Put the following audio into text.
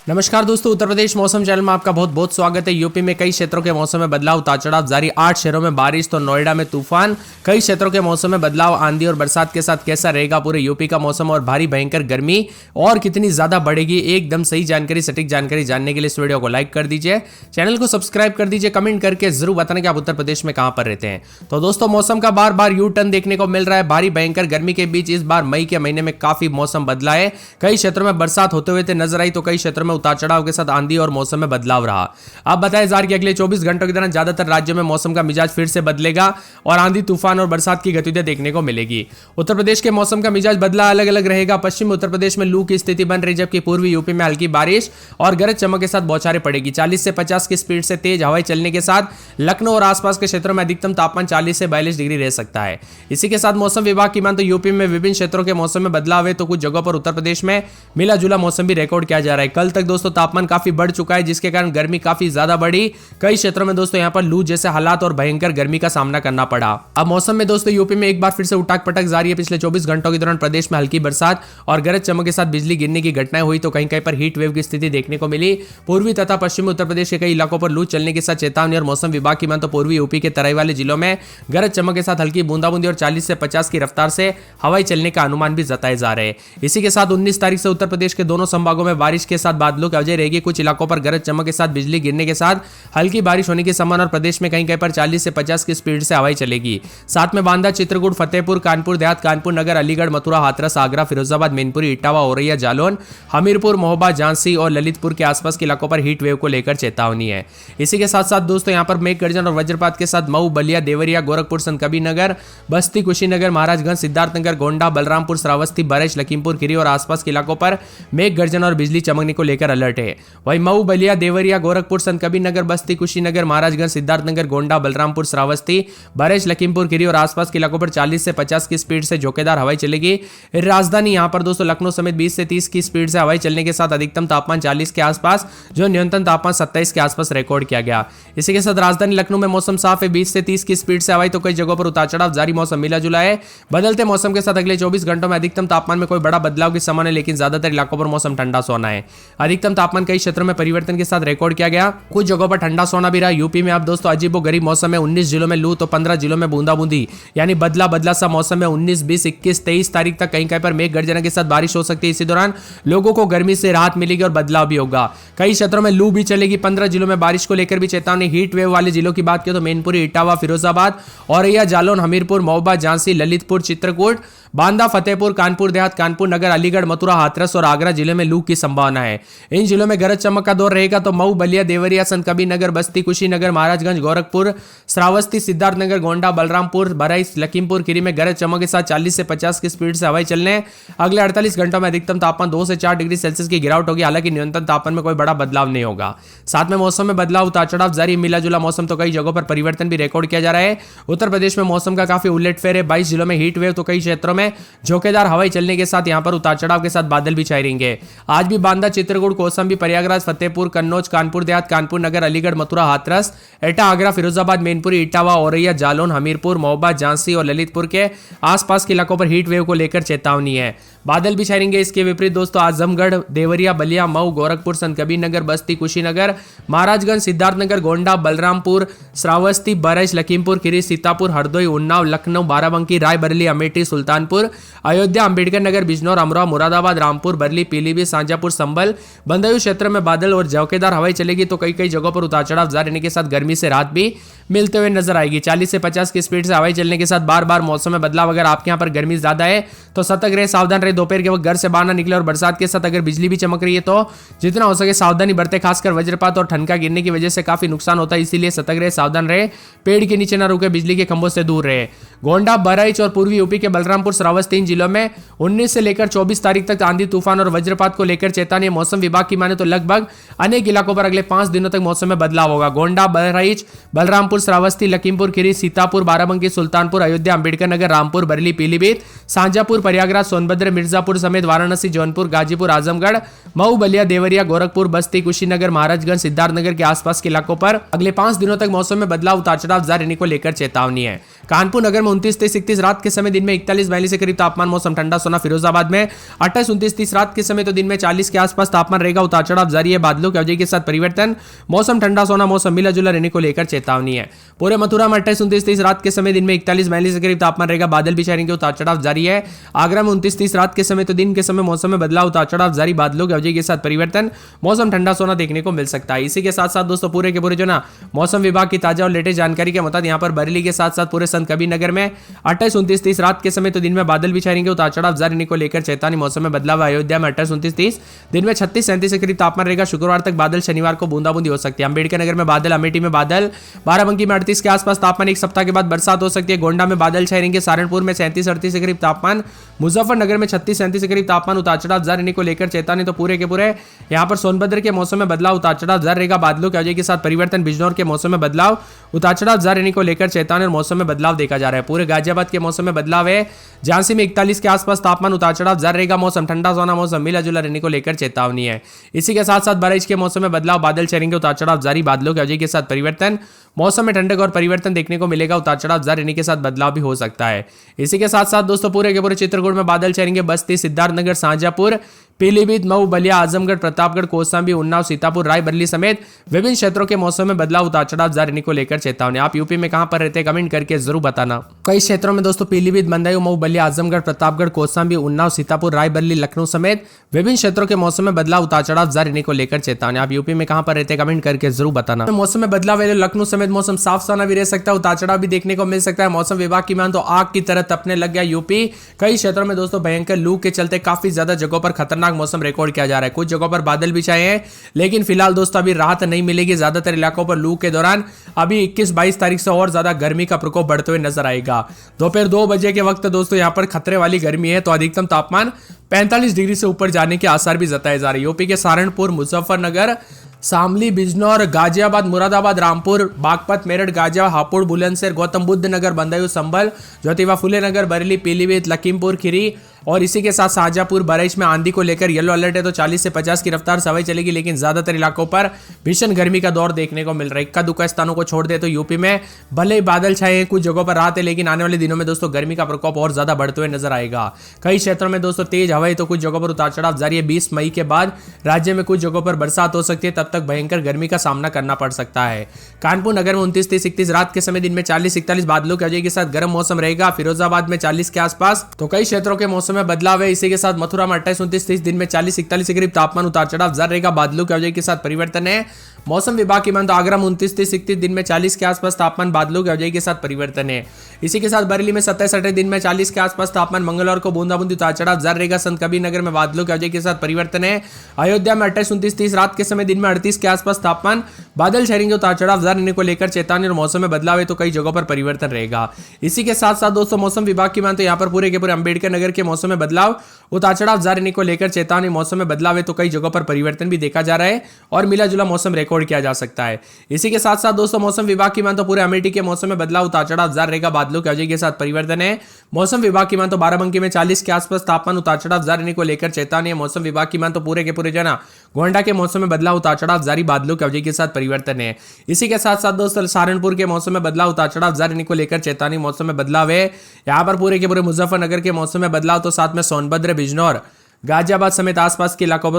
नमस्कार दोस्तों, उत्तर प्रदेश मौसम चैनल में आपका बहुत बहुत स्वागत है। यूपी में कई क्षेत्रों के मौसम में बदलाव, उतार चढ़ाव जारी। 8 शहरों में बारिश तो नोएडा में तूफान। कई क्षेत्रों के मौसम में बदलाव, आंधी और बरसात के साथ कैसा रहेगा पूरे यूपी का मौसम और भारी भयंकर गर्मी और कितनी ज्यादा बढ़ेगी, एकदम सही जानकारी, सटीक जानकारी जानने के लिए इस वीडियो को लाइक कर दीजिए, चैनल को सब्सक्राइब कर दीजिए, कमेंट करके जरूर बताना कि आप उत्तर प्रदेश में कहां पर रहते हैं। तो दोस्तों, मौसम का बार बार यू टर्न देखने को मिल रहा है। भारी भयंकर गर्मी के बीच इस बार मई के महीने में काफी मौसम बदला है। कई क्षेत्रों में बरसात होते हुए नजर आई तो कई क्षेत्रों में उतार चढ़ाव के साथ आंधी और मौसम में बदलाव रहा। अब बताया जा रहा है कि अगले 24 घंटों के दौरान ज्यादातर राज्यों में मौसम का मिजाज फिर से बदलेगा और आंधी, तूफान और बरसात की गतिविधियां देखने को मिलेगी। उत्तर प्रदेश के मौसम का मिजाज बदला अलग अलग रहेगा। पश्चिमी उत्तर प्रदेश में लू की स्थिति बन रही, जबकि पूर्वी यूपी में हल्की बारिश और गरज चमक के साथ बौछारें पड़ेगी। 40 से 50 की स्पीड से तेज हवाएं चलने के साथ लखनऊ और आसपास के क्षेत्रों में अधिकतम तापमान 40 से 42 डिग्री रह सकता है। इसी के साथ मौसम विभाग की मान तो यूपी में विभिन्न क्षेत्रों के मौसम में बदलाव है, तो कुछ जगहों पर उत्तर प्रदेश में मिला जुला मौसम भी रिकॉर्ड किया जा रहा है। कल तक दोस्तों तापमान काफी बढ़ चुका है, जिसके कारण गर्मी काफी ज्यादा बढ़ी। कई क्षेत्रों में दोस्तों यहां पर लू जैसे हालात और भयंकर गर्मी का सामना करना पड़ा। अब मौसम में दोस्तों यूपी में एक बार फिर से उठाक पटक जारी है। पिछले 24 घंटों के दौरान प्रदेश में हल्की बरसात और गरज चमक के साथ बिजली गिरने की घटनाएं हुई, तो कहीं कहीं पर हीट वेव की स्थिति देखने को मिली। पूर्वी तथा पश्चिमी उत्तर प्रदेश के कई इलाकों पर लू चलने के साथ चेतावनी और मौसम विभाग की मान तो पूर्वी यूपी के तराई वाले जिलों में गरज चमक के साथ हल्की बूंदाबूंदी और 40 से 50 की रफ्तार से हवाई चलने का अनुमान भी जताए जा रहे हैं। इसी के साथ 19 तारीख से उत्तर प्रदेश के दोनों संभागों में बारिश के साथ बादलों की वजह रहेगी। कुछ इलाकों पर गरज चमक के साथ बिजली गिरने के साथ हल्की बारिश होने की संभावना और प्रदेश में कहीं कहीं पर 40 से 50 की स्पीड से हवाई चलेगी। साथ में बांदा, चित्रकूट, फतेहपुर, कानपुर देहात, कानपुर नगर, अलीगढ़, मथुरा, हाथरस, आगरा, फिरोजाबाद, मैनपुरी, इटावा, औरैया, जालौन, हमीरपुर, महोबा, झांसी और ललितपुर के आसपास के इलाकों पर हीट वेव को लेकर चेतावनी है। इसी के साथ साथ दोस्तों यहां पर मेघ गर्जन और वज्रपात के साथ मऊ, बलिया, देवरिया, गोरखपुर, संतकबीरनगर, बस्ती, कुशीनगर, महाराजगंज, सिद्धार्थनगर, गोंडा, बलरामपुर, श्रावस्ती, बरेश, लखीमपुर खीरी और आसपास के इलाकों पर मेघ गर्जन और बिजली चमकने को लेकर अलर्ट है। वहीं मऊ, बलिया, देवरिया, गोरखपुर, संतकबीरनगर, बस्ती, कुशीनगर, महाराजगंज, सिद्धार्थनगर, गोंडा, बलरामपुर, श्रावस्ती, बरेश, लखीमपुर खीरी और आसपास के इलाकों पर 40 से 50 की स्पीड से झोंकेदार हवाई चलेगी। राजधानी यहां पर दोस्तों लखनऊ समेत 20 से 30 की स्पीड से हवाई चलने के साथ अधिकतम तापमान 40 के आसपास, जो न्यूनतम तापमान 27 के आसपास रिकॉर्ड किया गया। इसी के साथ राजधानी लखनऊ में मौसम साफ है। 20 से 30 की स्पीड से हवाई, तो कई जगहों पर उतार चढ़ाव जारी, मौसम मिला जुला है। बदलते मौसम के साथ अगले 24 घंटों में अधिकतम तापमान में कोई बड़ा बदलाव की संभावना है, लेकिन ज्यादातर इलाकों पर मौसम ठंडा सोना है। अधिकतम तापमान कई क्षेत्रों में परिवर्तन के साथ रिकॉर्ड किया गया। कुछ जगहों पर ठंडा सोना भी रहा। यूपी में अब दोस्तों अजीबो गरीब मौसम है। 19 जिलों में लू तो 15 जिलों में बूंदाबूंदी, यानी बदला बदला सा मौसम है। 19, 20, 21, 23 तारीख तक कहीं कहीं पर मेघ गर्जना के साथ बारिश हो सकती है। इसी दौरान लोगों को गर्मी से राहत मिलेगी और बदलाव भी होगा। कई क्षेत्रों में लू भी चलेगी। 15 जिलों में बारिश को लेकर भी चेतावनी। हीट वेव वाले जिलों की बात करें तो मैनपुरी, इटावा, फिरोजाबाद, औरैया, जालौन, हमीरपुर, महोबा, झांसी, ललितपुर, चित्रकूट, बांदा, फतेहपुर, कानपुर देहात, कानपुर नगर, अलीगढ़, मथुरा, हाथरस और आगरा जिले में लू की संभावना है। इन जिलों में गरज चमक का दौर रहेगा। तो मऊ, बलिया, देवरिया, संतकबीरनगर, बस्ती, कुशीनगर, महाराजगंज, गोरखपुर, श्रावस्ती, सिद्धार्थनगर, गोंडा, बलरामपुर, बरेली, लखीमपुर खीरी में गरज चमक के साथ 40 से 50 की स्पीड से हवाई चलने। अगले 48 घंटों में अधिकतम तापमान 2 से 4 डिग्री सेल्सियस की गिरावट होगी। हालांकि न्यूनतम तापमान में कोई बड़ा बदलाव नहीं होगा। साथ में मौसम में बदलाव, उतार चढ़ाव जारी, मिला जुला मौसम, तो कई जगहों पर परिवर्तन भी रिकॉर्ड किया जा रहा है। उत्तर प्रदेश में मौसम का काफी उलटफेर है। 22 जिलों में हीट वेव, तो कई क्षेत्रों में झोंकेदार हवाई चलने के साथ यहां पर उतार चढ़ाव के साथ बादल भी छाए रहेंगे। आज भी बांदा, चित्रकूट, कौशाम्बी, प्रयागराज, फतेहपुर, कन्नौज, कानपुर देहात, कानपुर नगर, अलीगढ़, मथुरा, हाथरस, एटा, आगरा, फिरोजाबाद, मैनपुरी, इटावा, औरैया, जालौन, हमीरपुर, महोबा, झांसी और ललितपुर के आसपास के इलाकों पर हीट वेव को लेकर चेतावनी है। बादल भी छाएंगे। इसके विपरीत दोस्तों आजमगढ़, देवरिया, बलिया, मऊ, गोरखपुर, संतकबीरनगर, बस्ती, कुशीनगर, महाराजगंज, सिद्धार्थनगर, गोंडा, बलरामपुर, श्रावस्ती, बरेली, लखीमपुर खीरी, सीतापुर, हरदोई, उन्नाव, लखनऊ, बाराबंकी, रायबरेली, अमेठी, सुल्तानपुर, अयोध्या, अंबेडकर नगर, बिजनौर, अमरोहा, मुरादाबाद, रामपुर, बरेली, पीलीभीत, शाजापुर, संभल, बंदरदेव क्षेत्र में बादल और झोंकेदार हवाई चलेगी। तो कई कई जगहों पर उतार चढ़ाव जारी रहने के साथ गर्मी से राहत भी मिलते हुए नजर आएगी। 40 से 50 की स्पीड से हवाई चलने के साथ बार बार मौसम में बदलाव। अगर आपके यहाँ पर गर्मी ज्यादा है तो सतर्क रहे, सावधान रहे। दोपहर के वक्त घर से बाहर ना निकले और बरसात के साथ अगर बिजली भी चमक रही है तो जितना हो सके सावधानी बरते। खासकर वज्रपात और ठनका गिरने की वजह से काफी नुकसान होता है, इसीलिए सतर्क रहे, सावधान रहे। पेड़ के नीचे ना रुके, बिजली के खंभों से दूर रहे। गोंडा, बहराइच और पूर्वी यूपी के बलरामपुर, श्रावस्ती जिलों में 19 से लेकर 24 तारीख तक आंधी, तूफान और वज्रपात को लेकर चेतावनी। मौसम विभाग की माने तो लगभग अनेक इलाकों पर अगले 5 दिनों तक मौसम में बदलाव होगा। गोंडा, बहराइच, बलरामपुर, श्रावस्ती, लखीमपुर खीरी, सीतापुर, बाराबंकी, सुल्तानपुर, अयोध्या, अंबेडकर नगर, रामपुर, बरेली, पीलीभीत, शाजापुर, प्रयागराज, सोनभद्र, मिर्जापुर समेत वाराणसी, जौनपुर, गाजीपुर, आजमगढ़, मऊ, बलिया, देवरिया, गोरखपुर, बस्ती, कुशीनगर, महाराजगंज, सिद्धार्थनगर के आसपास के इलाकों पर अगले 5 दिनों तक मौसम में बदलाव, उतार चढ़ाव जारी रहने को लेकर चेतावनी है। कानपुर नगर में 29-30 रात के समय दिन में 41-42 के करीब तापमान, मौसम ठंडा सोना। फिरोजाबाद में 28-29 रात के समय तो दिन में 40 के आसपास तापमान रहेगा, उतार चढ़ाव जारी है, बादलों की अवधि के साथ परिवर्तन, मौसम ठंडा सोना, मौसम मिला जुला रहने को लेकर चेतावनी है। पूरे मथुरा में 28-29 रात के समय दिन में 41-42 के करीब तापमान रहेगा, बादल भी छाएंगे, उतार चढ़ाव जारी है। आगरा में 29-30 रात के समय तो दिन के समय मौसम में बदलाव, उतार चढ़ाव जारी, बादलों की अवधि के साथ परिवर्तन, मौसम ठंडा सोना देखने को मिल सकता है। इसी के साथ साथ दोस्तों पूरे के पूरे जो ना मौसम विभाग की ताजा और लेटेस्ट जानकारी के मुताबिक यहाँ पर बरेली के साथ साथ पूरे संत कबीर नगर में 28-29 रात के समय तो दिन में बादल भी छाएंगे, उतार चढ़ाव जारी रहने को लेकर चेतावनी, मौसम में बदलाव। अयोध्या में 28-29 दिन में 36-37 के करीब तापमान रहेगा, शुक्रवार तक बादल, शनिवार को बूंदाबूंदी हो सकती है। अंबेडकर नगर में बादल, अमेठी में बादल, बाराबंकी में 38 के आसपास तापमान, एक सप्ताह के बाद बरसात हो सकती है। गोंडा में बादल छाए रहेंगे, सहारनपुर में 37-38 के करीब तापमान, मुजफ्फरनगर में 36-37 के करीब तापमान, उतार चढ़ाव जारी रहने को लेकर चेतावनी। तो पूरे के पूरे यहाँ पर सोनभद्र के मौसम में बदलाव, उतार चढ़ाव जारी रहेगा, बादलों की अवधि के साथ परिवर्तन, बिजनौर के मौसम में बदलाव, उतार चढ़ाव जारी रहने को लेकर चेतावनी और मौसम में बदलाव देखा जा रहा है। पूरे गाजियाबाद के मौसम में बदलाव है, झांसी में 41 के आसपास तापमान, उतार चढ़ाव जारी रहेगा, मौसम ठंडा सोना, मौसम मिला जुला रहने को लेकर चेतावनी है। इसी के साथ साथ बहराइच के मौसम में बदलाव, बादल छाएंगे, उतार चढ़ाव जारी, बादलों की अवधि के साथ परिवर्तन, मौसम में ठंडक और परिवर्तन देखने को मिलेगा, उतार चढ़ाव जारी रहने के साथ बदलाव भी हो सकता है। इसी के साथ साथ दोस्तों पूरे के पूरे चित्रकूट में बादल छाएंगे, बस्ती, सिद्धार्थनगर, शाहजहांपुर, पीलीभीत, मऊ, बलिया, आजमगढ़, प्रतापगढ़, कौशाम्बी, उन्नाव, सीतापुर, रायबरेली समेत विभिन्न क्षेत्रों के मौसम में बदलाव, उतार चढ़ाव जारी रहने को लेकर चेतावनी। आप यूपी में कहां पर रहते हैं कमेंट करके जरूर बताना। कई क्षेत्रों में दोस्तों पीलीभीत, बदायूं, मऊ, बलिया, आजमगढ़, प्रतापगढ़, कौशाम्बी, उन्नाव, सीतापुर, रायबरेली, लखनऊ समेत विभिन्न क्षेत्रों के मौसम में बदलाव, उतार चढ़ाव जारी रहने को लेकर चेतावनी। आप यूपी में कहां पर रहते हैं कमेंट करके जरूर बताना। मौसम में बदलाव है, लखनऊ समेत मौसम साफ साना भी रह सकता है, उतार चढ़ाव भी देखने को मिल सकता है। मौसम विभाग की मान तो आग की तरह तपने लग गया यूपी। कई क्षेत्रों में दोस्तों भयंकर लू के चलते काफी ज्यादा जगहों पर खतरनाक मौसम रिकॉर्ड किया जा रहा है। कुछ जगहों पर बादल भी छाए हैं, लेकिन फिलहाल दोस्तों अभी राहत नहीं मिलेगी। ज्यादातर इलाकों पर लू के दौरान अभी 21-22 तारीख से और ज्यादा गर्मी का प्रकोप बढ़ते हुए नजर आएगा। दोपहर 2 बजे के वक्त दोस्तों यहाँ पर खतरे वाली गर्मी है, तो अधिकतम तापमान 45 डिग्री से ऊपर जाने के आसार भी जताए जा रहे हैं। यूपी के सहारनपुर, मुजफ्फरनगर, शामली, बिजनौर, गाजियाबाद, मुरादाबाद, रामपुर, बागपत, मेरठ, गाजिया, हापुड़, बुलंदशहर, गौतम बुद्ध नगर, बदायूं, संभल, ज्योतिबा फुले नगर, बरेली, पीलीभीत, लखीमपुर खीरी और इसी के साथ शाहजहांपुर, बहराइच में आंधी को लेकर येलो अलर्ट है, तो 40 से 50 की रफ्तार से हवाएं चलेगी, लेकिन ज्यादातर इलाकों पर भीषण गर्मी का दौर देखने को मिल रहा है। इक्का दुक्का स्थानों को छोड़ दे तो यूपी में भले ही बादल छाए हैं, कुछ जगहों पर राहत है, लेकिन आने वाले दिनों में दोस्तों गर्मी का प्रकोप और ज्यादा बढ़ते हुए नजर आएगा। कई क्षेत्रों में दोस्तों तेज हवाएं, तो कुछ जगहों पर उतार चढ़ाव जारी है। 20 मई के बाद राज्य में कुछ जगहों पर बरसात हो सकती है, तब तक भयंकर गर्मी का सामना करना पड़ सकता है। कानपुर नगर में 29-30-31 रात के समय दिन में 40-41 बादलों की वजह के साथ गर्म मौसम रहेगा। फिरोजाबाद में 40 के आसपास, तो कई क्षेत्रों के मौसम में बदलाव है। इसी के साथ मथुरा में 28-29-30 दिन में 40-41 के करीब तापमान, उतार चढ़ाव जारी रहेगा, बादलों की वजह के साथ परिवर्तन है। मौसम विभाग की मान तो आगरा में 29-30-31 दिन में 40 के आसपास तापमान, बादलों की वजह के साथ परिवर्तन है। इसी के साथ बरेली में 27-28 दिन में 40 के आसपास तापमान, मंगलवार को बूंदाबूंदी, उतार चढ़ाव जारी रहेगा। संत कबीर नगर में बादलों की वजह के साथ परिवर्तन है। अयोध्या में 28-29-30 रात के समय दिन में 38 के आसपास तापमान, बादल छाएंगे, उतार चढ़ाव जारी रहने को लेकर चेतावनी और मौसम में बदलाव है, तो कई जगहों पर परिवर्तन रहेगा। इसी के साथ साथ दोस्तों मौसम विभाग की मान तो यहाँ पर पूरे के पूरे अंबेडकर नगर के मौसम में बदलाव, उतार चढ़ाव जारी रहने को लेकर चेतावनी, मौसम में बदलाव है, तो कई जगहों पर परिवर्तन भी देखा जा रहा है और मिला जुला मौसम रिकॉर्ड किया जा सकता है। इसी के साथ साथ दोस्तों मौसम विभाग की मान तो पूरे अमेठी के मौसम में बदलाव, उतार चढ़ाव जारी रहेगा, बादलों की वजह के साथ परिवर्तन है। मौसम विभाग की मान तो बाराबंकी में 40 के आसपास तापमान, उतार चढ़ाव जारी रहने को लेकर चेतावनी है। मौसम विभाग की मान तो पूरे के पूरे जना गोंडा के मौसम में बदलाव, उतार चढ़ाव जारी, बादलों की वजह के साथ परिवर्तन है। इसी के साथ साथ दोस्तों सहारनपुर के मौसम में बदलाव, उतार चढ़ाव जारी रहने को लेकर चेतावनी, मौसम में बदलाव है। यहाँ पर पूरे के पूरे मुजफ्फरनगर के मौसम में बदलाव, तो साथ में सोनभद्र, बिजनौर, गाजियाबाद समेत आसपास के इलाकों पर